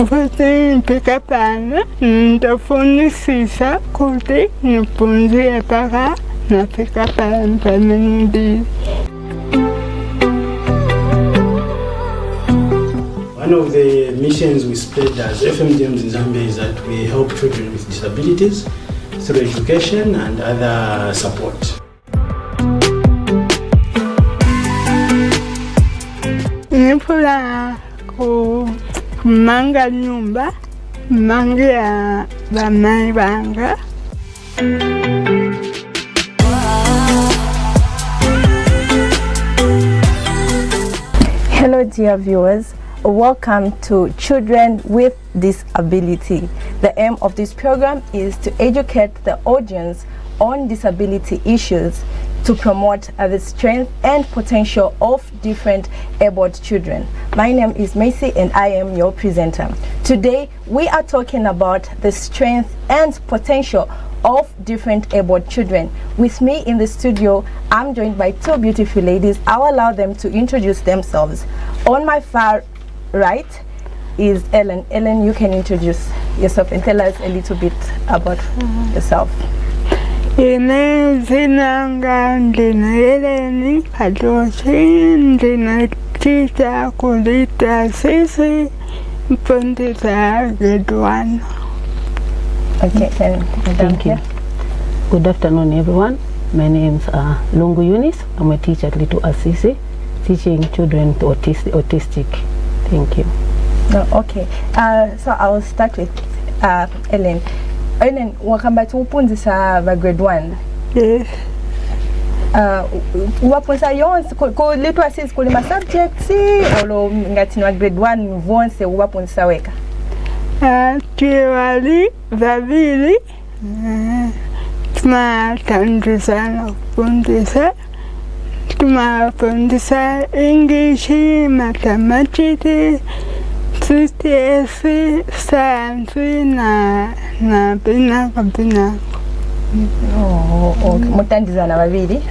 Mpika pana nitafunisisa kuti nipunzie paka nafika pamenudi. One of the missions we spread as FMDMs in Zambia is that we help children with disabilities through education and other support. Nipula kumanga nyumba, mangia bamai banga. Hello dear viewers, welcome to Children with Disability. The aim of this program is to educate the audience on disability issues to promote the strength and potential of different abled children. My name is Macy and I am your presenter. Today we are talking about the strength and potential of different abled children. With me in the studio, I'm joined by two beautiful ladies. I'll allow them to introduce themselves. On my far right is Ellen. Ellen, you can introduce yourself and tell us a little bit about yourself. Ine zinanga ndina Eleni Kadoshi, ndina tita kulita sisi mpundita grade 1. Okay, thank you. Good afternoon, everyone. My name is Lungu Eunice. I'm a teacher at Little Assisi, teaching children to autistic. Thank you. No, okay. So I will start with Ellen. Ellen, wakamba tupunzisa ba grade 1. Yes. Wapunza yonse ko Little Assisi kuli ma subjects olo ngati na grade 1 vonse wapunzisa weka. Tiwali babili tunatandizana kupundisa. Tunapundisa English, mathematics, CTS, science na binako. Oh, okay. Mutandizana babili?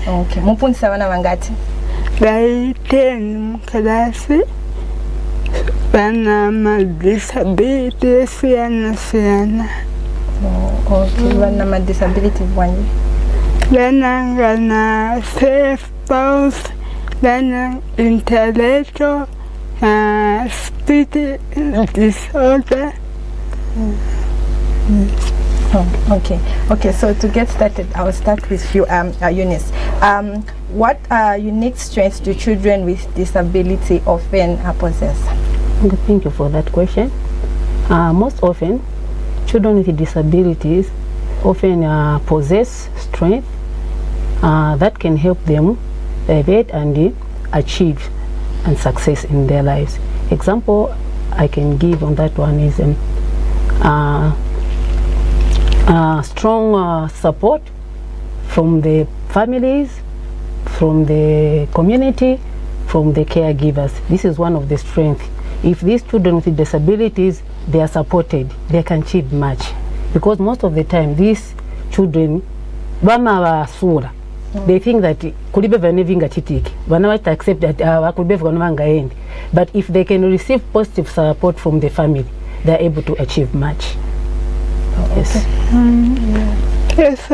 Okay. Mupundisa wana wangati? Bai 10 mkalasi. Bana ma disability siana. Oh, okay. Bana ma disability bwanyi? Bana ngana safe pause, bana intellectual, speech disorder. Oh, okay. Okay, so to get started, I will start with you, Eunice. What unique strengths do children with disability often possess? Thank you for that question. Most often, children with disabilities often possess strength that can help them elevate and achieve and success in their lives. Example I can give on that one is strong support from the families, from the community, from the caregivers. This is one of the strengths. If these children with disabilities, they are supported, they can achieve much. Because most of the time, these children, they think that could be vaneving chitik. One might accept that could be end. But if they can receive positive support from the family, they are able to achieve much. Yes. Yes,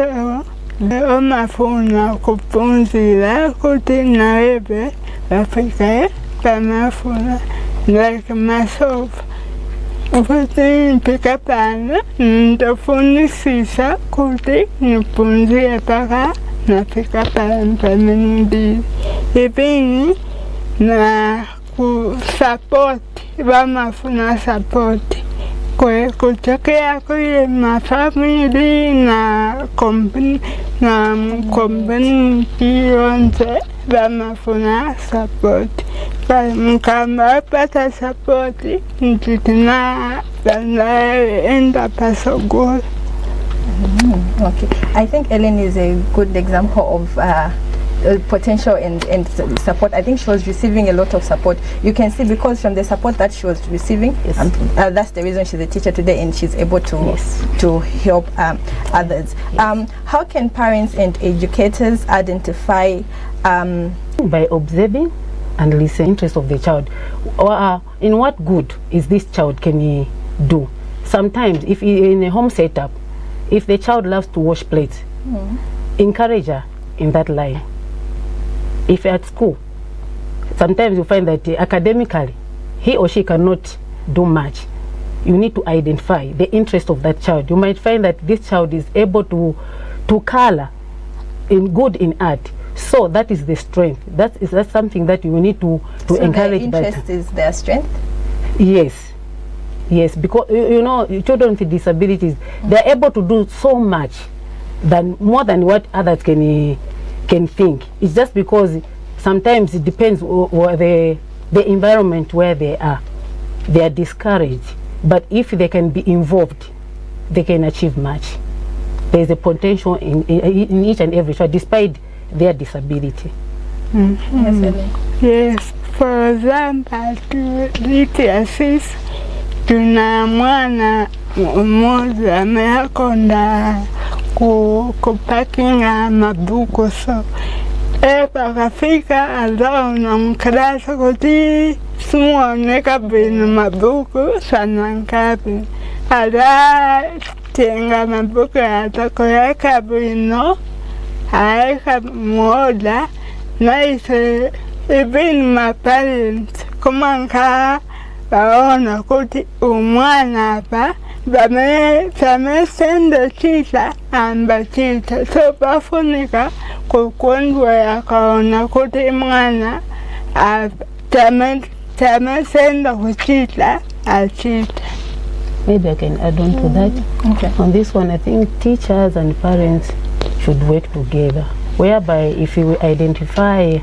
Omafuna kupunzira kuti naebe Africa Pamafuna like myself. Kuti mpika pana nitafunisisa kuti nipunzie paka nafika pamenudi. Ipini na kusupport Bamafuna support. Kutokea kule mafamili na community yonze bamafuna support. Kama pata support ntitina enda paso goal. Okay, I think Ellen is a good example of potential and support. I think she was receiving a lot of support. You can see because from the support that she was receiving, yes. That's the reason she's a teacher today and she's able to to help others. How can parents and educators identify by observing and listen. Interest of the child. In what good is this child can he do? Sometimes, if in a home setup, if the child loves to wash plates, encourage her in that line. If at school, sometimes you find that academically, he or she cannot do much. You need to identify the interest of that child. You might find that this child is able to color in art. So that is the strength. That's something that you need to encourage. Their interest is their strength? Yes. Yes, because you know, children with disabilities, they're able to do so much more than what others can think. It's just because sometimes it depends on the environment where they are. They are discouraged. But if they can be involved, they can achieve much. There is a potential in each and every child, despite their disability. Yes, for example, sisi tuna mwana mmoja amekonda kupakinga mabuku, so pakafika azao na mkarasa kuti simuoneka binu mabuku sana nkapi ala tenga mabuku atakoyeka bino aeka moda na ise even my parents kumanka baona kuti umwana hapa bamesenda chita amba chita, so bafunika kukundwa yakaona kuti mwana tamesenda kuchita achita. Maybe I can add on to that. Okay. On this one, I think teachers and parents should work together, whereby if we identify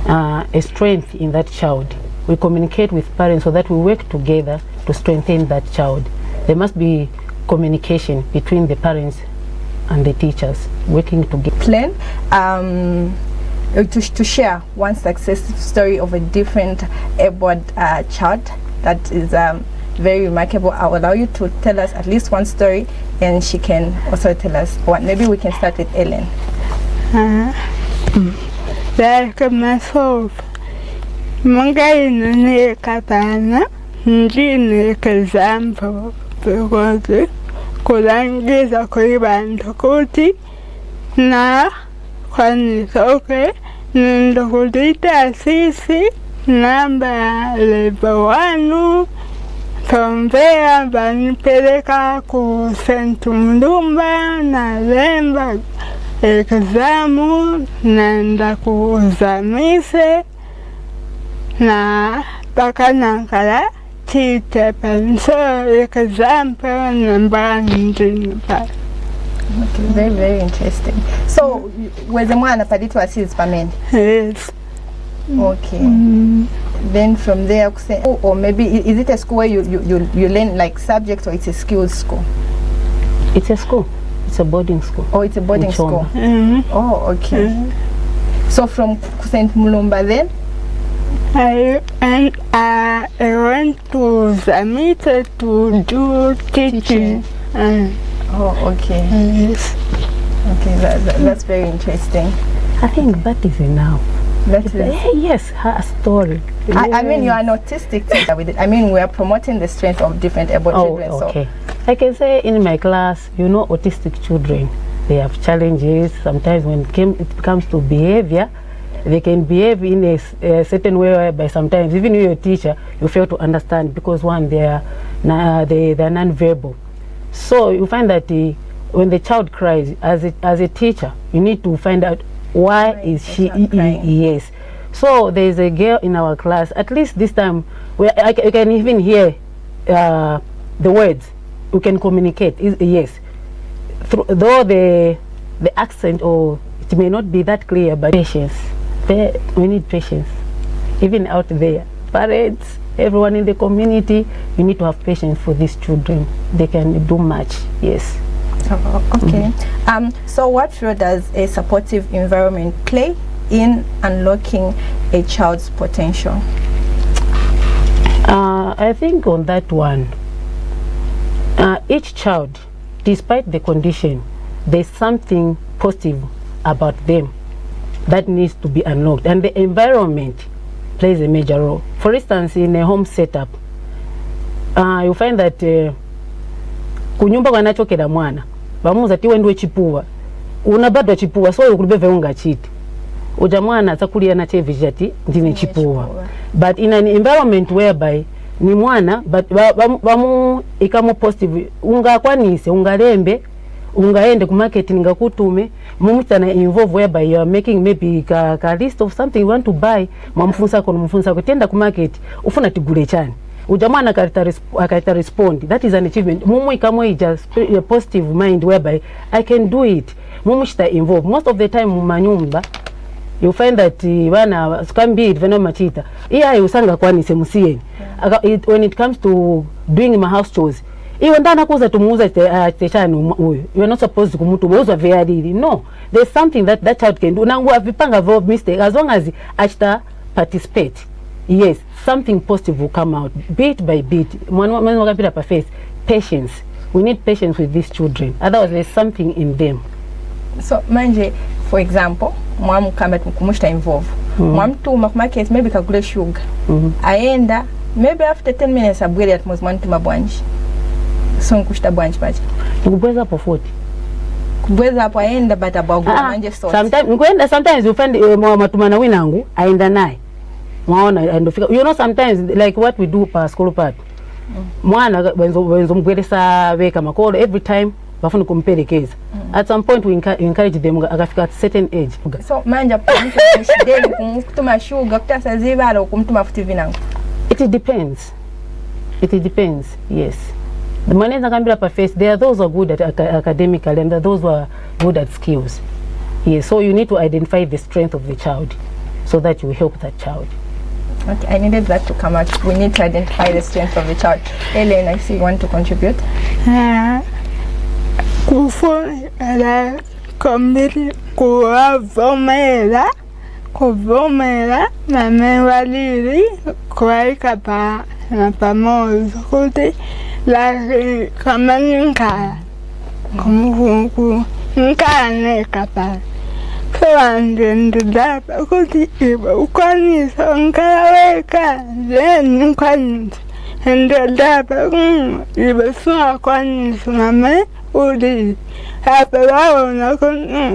a strength in that child, we communicate with parents so that we work together to strengthen that child. There must be communication between the parents and the teachers working together. Plan to share one success story of a different able child that is very remarkable. I will allow you to tell us at least one story, and she can also tell us one. Maybe we can start with Ellen. Like myself, mungai nene katana, ndine example because kulangiza kuibantu kuti na kwanisoke ndokutita sisi namba level 1 Tombea banipeleka ku Sentu Mdumba na lemba examu naenda kuzamise na paka nankala chite penso example namba ndini pa. Okay, very, very interesting. So, weze mwana paditwa assist pamen? Yes. Okay. Then from there, or maybe is it a school where you learn like subjects, or it's a skills school? It's a school. It's a boarding school. Oh, it's a boarding school. Oh, okay. So from St. Mulumba then? I went to Zambia to do teaching. Oh, okay. Yes. Okay, that's very interesting. I think that is enough. That is, yes, her story. I mean, you are an autistic teacher with it. I mean, we are promoting the strength of different able children. Okay. I can say in my class, you know, autistic children, they have challenges. Sometimes when it comes to behavior, they can behave in a certain way whereby sometimes even you're a teacher, you fail to understand because one, they're non-verbal. So you find that when the child cries, as a teacher, you need to find out why is she crying. Yes. So there is a girl in our class, at least this time, where I can even hear the words. We can communicate. Yes. Though the accent, or it may not be that clear, but patience. We need patience. Even out there, parents, everyone in the community, you need to have patience for these children. They can do much. Yes. Oh, okay. So what role does a supportive environment play in unlocking a child's potential? I think on that one, each child, despite the condition, there's something positive about them that needs to be unlocked, and the environment plays a major role. For instance, in a home setup, you find that kunyumba kwanachokera mwana bamuza tiwe ndiwe chipuwa unabadwa chipuwa so ukulibeve unga chiti uja mwana atakulia na chevijati ndine chipuwa. But in an environment whereby ni mwana but bamu ikamu positive unga kwanise ungalembe ungaende ku market ningakutume mumutana involve whereby you are making maybe ka list of something you want to buy mwamfunza ko tenda ku market ufuna tigule chani uja mwana akaita respond. That is an achievement. Mumu ikamwe just a positive mind whereby I can do it. Mumu shita involve. Most of the time mumanyumba you find that wana skambi vena machita iya usanga kwani semusieni when it comes to doing my house chores iwe ndana kuza tumuuza techani huyo you are not supposed kumutu boza very no, there's something that child can do. Nangu avipanga of mistake as long as achita participate, yes, something positive will come out bit by bit. Mwana wakapita pa face patience. We need patience with these children, otherwise there's something in them. So manje, for example, mwamu kama kumushta involve mwamu tu market maybe kagule sugar aenda maybe after 10 minutes abwele at most mwantu mabwanji so nkushta bwanji pacha ngubweza hapo 40 kubweza hapo aenda but abagula manje sort sometimes you find matumana winangu aenda naye mwaona andofika you know sometimes like what we do pa school part mwana wenzo mgwelesa weka makolo every time bafuna kumpelekeza. At some point we encourage them akafika at certain age. So manja point shideli kumutuma sugar kutasa zibalo kumutuma futi vinangu. It depends. It depends. Yes. The maneza kambira pa face, there are those who are good at academically and there are those who are good at skills. Yes, so you need to identify the strength of the child so that you help that child. Okay, I needed that to come out. We need to identify the strength of the child. Ellen, I see you want to contribute. Kufundira komili kuvumela na mewalili kuwaika pamoja kuti laki kama nkala nkala neka pala so ndendudapa kuti iwe ukwanisa nkala weka zeni ukwanisa ndendudapa iwe suwa kwanisa mame uli hapa waona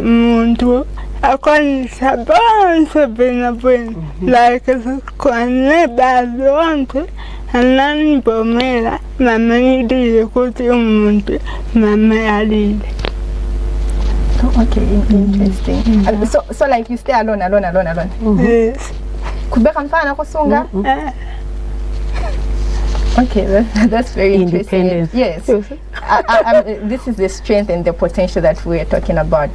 muntu akwanisa bonse bina like kwane bazi wonse ananibomela mama nidile kuti umuntu mama alile. Okay, interesting. So like you stay alone. Yes. Kubeka mfana kusunga? Okay, that's very interesting. Yes. This is the strength and the potential that we are talking about.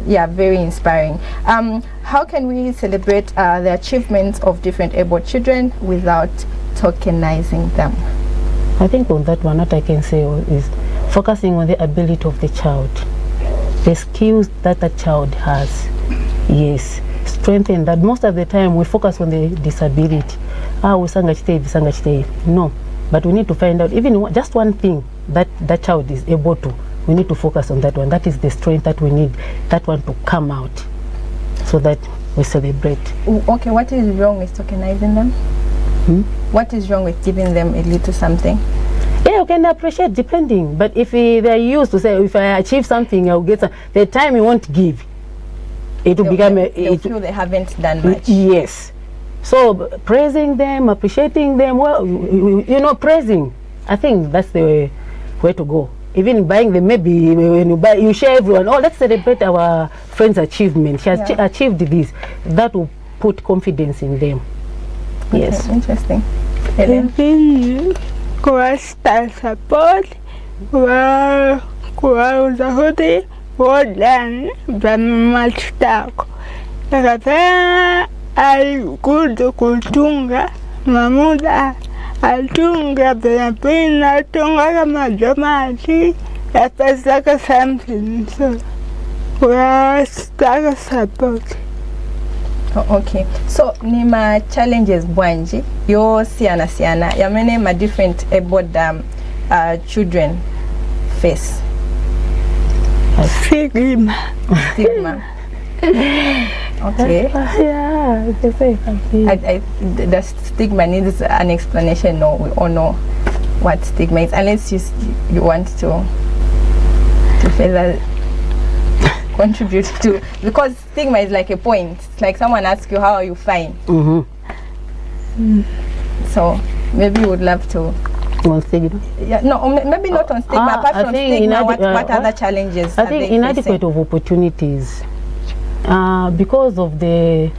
Yeah, very inspiring. How can we celebrate the achievements of different able children without tokenizing them? I think on that one, what I can say is focusing on the ability of the child, the skills that the child has. Yes, strengthen that. Most of the time we focus on the disability. No, but we need to find out even just one thing that that child is able to. We need to focus on that one. That is the strength that we need, that one to come out so that we celebrate. Okay, what is wrong with tokenizing them? What is wrong with giving them a little something? Yeah, you can appreciate depending, but if they are used to say, if I achieve something, I'll get some, the time you won't give, it will become they'll feel they haven't done much. Yes. So praising them, appreciating them, well, you know, praising, I think that's the way to go. Even buying them, maybe when you buy, you share everyone. Oh, let's celebrate our friend's achievement. She has achieved this. That will put confidence in them. Okay, yes. Interesting. Kuwasta support, kuwauza kuti wodani vamimachitako. Akapea alikuja kutunga mamuda atunga pena atunga kama jamati ya pesa something so kuwasta support. Okay, so nima challenges bwanji yo siana yamene ma different about children face. Stigma. Okay. Yeah, Yeah, it's the same. The stigma needs an explanation. No, we all know what stigma is, unless you want to further contribute to, because stigma is like a point. It's like someone asks you, how are you? Fine. So maybe you would love to. On stigma? Yeah, no, maybe not on stigma. Apart from stigma, what other challenges? I think inadequate of opportunities, because of the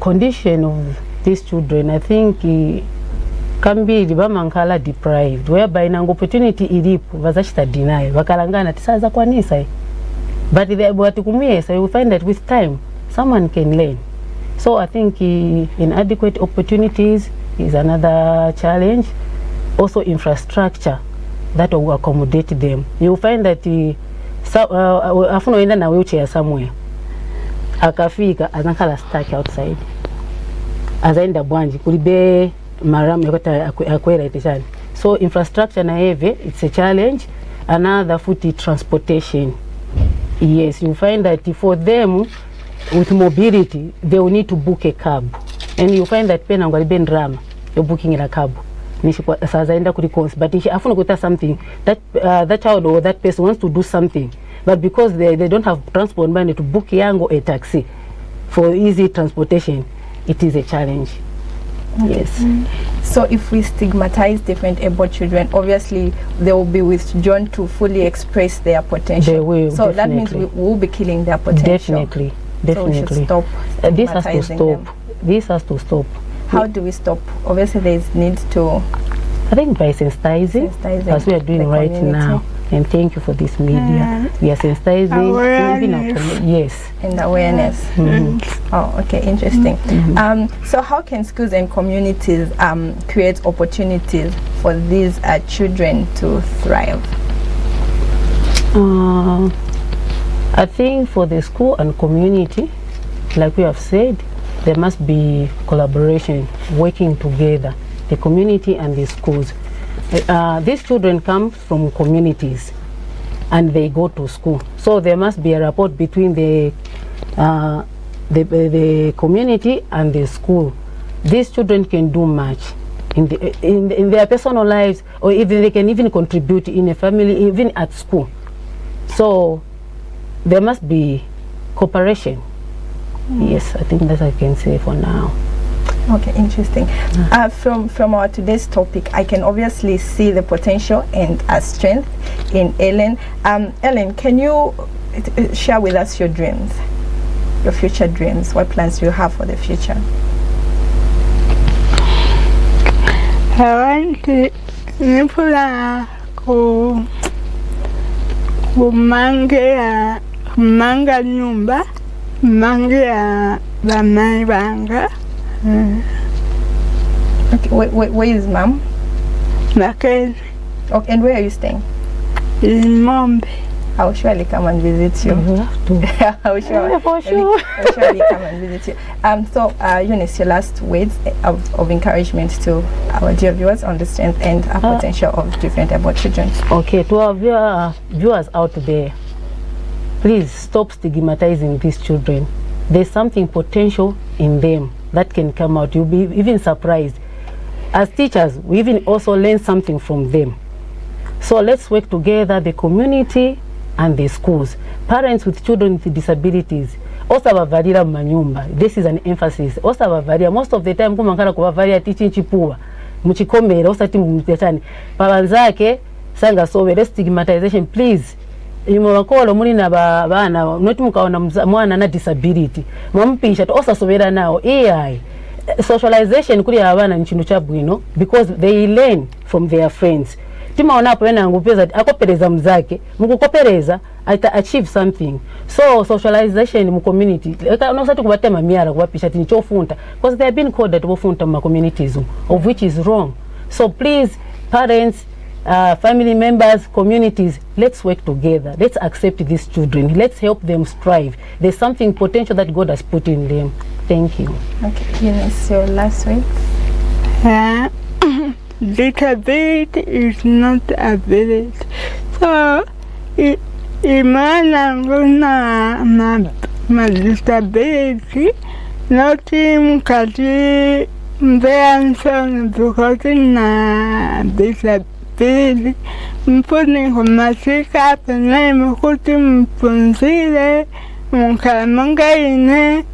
condition of these children. I think can be bamankala deprived, whereby nang opportunity ilipo vazashita deny vakalangana tisaza kwanisa, but you will find that with time someone can learn. So I think inadequate opportunities is another challenge. Also infrastructure that will accommodate them. You will find that afuna enda na wheelchair somewhere akafika anakala stuck outside azaenda bwanji kulibe maramu yakota akwera itishani. So infrastructure na heavy, it's a challenge. Another foot transportation. Yes, you find that for them with mobility they will need to book a cab, and you find that pena ngalibe drama you're booking in a cab. But if afuna kuta something that that child or that person wants to do something, but because they don't have transport money to book yango a taxi for easy transportation, it is a challenge. Okay. Yes. So if we stigmatize different able children, obviously they will be withdrawn to fully express their potential. They will. So definitely. That means we will be killing their potential. Definitely. So we should stop. This has to stop. Them. This has to stop. How do we stop? Obviously there is need to. I think by sensitizing, as we are doing right now. And thank you for this media. We are sensitizing, even yes, and awareness. Oh, okay, interesting. So how can schools and communities create opportunities for these children to thrive? I think for the school and community, like we have said, there must be collaboration, working together, the community and the schools. These children come from communities and they go to school, so there must be a rapport between the community and the school. These children can do much in their personal lives, or even they can even contribute in a family, even at school. So there must be cooperation. Yes, I think that I can say for now. Okay, interesting. From our today's topic, I can obviously see the potential and strength in Ellen. Ellen, can you share with us your dreams, your future dreams? What plans do you have for the future? I want to kumanga nyumba, mangia bamai banga. Okay, where is mom? Naked. Okay, and where are you staying? In Mombe. I will surely come and visit you. You have to. I will surely, for sure. I will surely come and visit you. So, Eunice, your last words of encouragement to our dear viewers on the strength and potential of different able children. Okay, to our viewers out there, please stop stigmatizing these children. There's something potential in them that can come out. You'll be even surprised. As teachers, we even also learn something from them. So let's work together, the community and the schools. Parents with children with disabilities, also bavaria manyumba. This is an emphasis. Also bavaria, most of the time kumankala kubavaria teaching chipua. Muchikomera, also timu mutachani. Pabanzake, sanga sobe, stigmatization, please. Imawakolo muli na bana noti mukaona mwana na disability mwampisha osa sobera nao AI socialization kuli abana nchindu cha bwino, because they learn from their friends. Timaona hapo yana ngupeza akopereza mzake mukukopereza ata achieve something. So socialization mu community unosati kubatema miara kubapisha tini chofunta, because they have been called that bofunta mu communities, of which is wrong. So please, parents, family members, communities, let's work together. Let's accept these children. Let's help them strive. There's something potential that God has put in them. Thank you. Okay, Eunice, your last word. Disability is not ability. So, imana nguna ma disability not mkati mbea sana because na disability. Mpuni kumasika pene mkuti mpunzile mkalamanga ine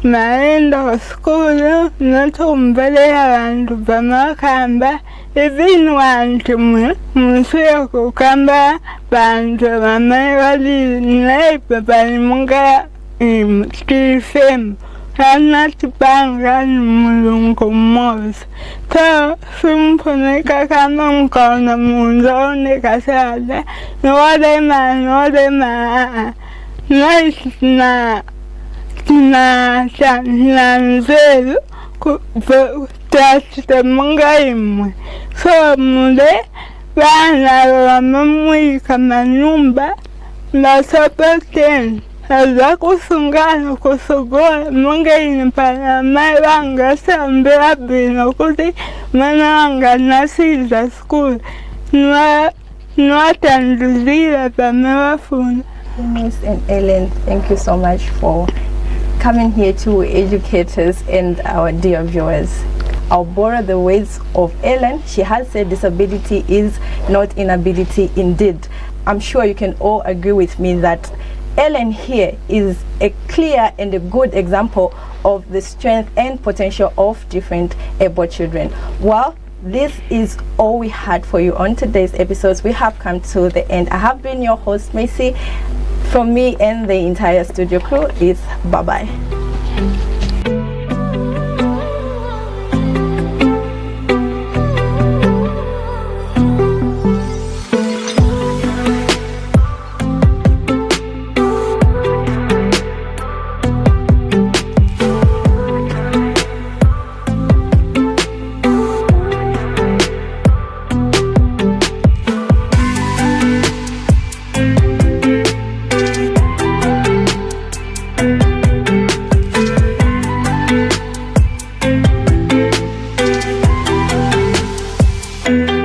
maenda skulu nato mbele abantu bamakamba ibintu wantu musuye kukamba bantu bamai wali naipe bali munga stifem Hanat bangan mulungu mos. So simpone kakama mkona munzo ne kasale. Nwade ma. Nice na nzelu tachite munga imwe. So mule bana wamamui kama nyumba na sapateni. Aza kusungana kusogola munga inipana maibanga sambela bino kuti mananga nasiza school nwatanduzila pamewafuna. Miss and Ellen, thank you so much for coming here to educate us and our dear viewers. I'll borrow the words of Ellen. She has said disability is not inability indeed. I'm sure you can all agree with me that Ellen here is a clear and a good example of the strength and potential of different able children. Well, this is all we had for you on today's episodes. We have come to the end. I have been your host, Macy. From me and the entire studio crew, it's bye-bye. Thank you.